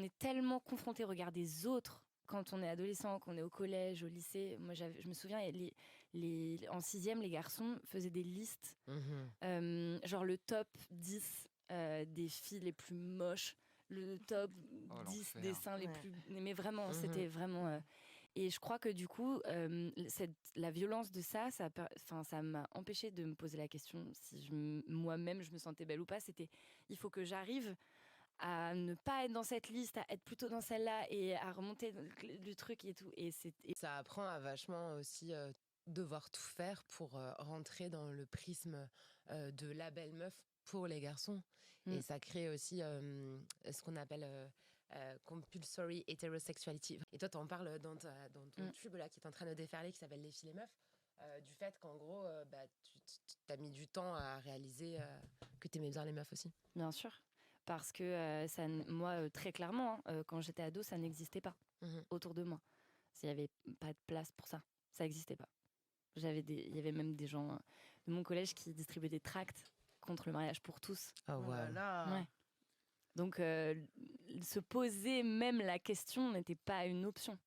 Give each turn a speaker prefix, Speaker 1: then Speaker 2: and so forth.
Speaker 1: est tellement confronté au regard des autres quand on est adolescent, qu'on est au collège, au lycée. Moi, je me souviens, en sixième, les garçons faisaient des listes, genre le top 10 des filles les plus moches, le top
Speaker 2: Oh,
Speaker 1: 10
Speaker 2: l'enfer.
Speaker 1: des seins les
Speaker 3: Ouais.
Speaker 1: plus... Mais vraiment, c'était vraiment... Et je crois que du coup, la violence de ça m'a empêché de me poser la question si moi-même je me sentais belle ou pas. C'était, il faut que j'arrive à ne pas être dans cette liste, à être plutôt dans celle-là et à remonter du truc et tout.
Speaker 4: Ça apprend à vachement aussi devoir tout faire pour rentrer dans le prisme de la belle meuf pour les garçons. Et ça crée aussi ce qu'on appelle compulsory heterosexuality. Et toi, t'en parles dans ton tube là qui est en train de déferler, qui s'appelle Les filles les meufs, du fait qu'en gros, tu t'as mis du temps à réaliser que t'aimais bien les meufs aussi.
Speaker 1: Bien sûr. Parce que moi, très clairement, quand j'étais ado, ça n'existait pas autour de moi. Il n'y avait pas de place pour ça. Ça n'existait pas. Il y avait même des gens de mon collège qui distribuaient des tracts contre le mariage pour tous.
Speaker 4: Oh,
Speaker 3: Oh là là.
Speaker 1: Ouais. Donc, se poser même la question n'était pas une option.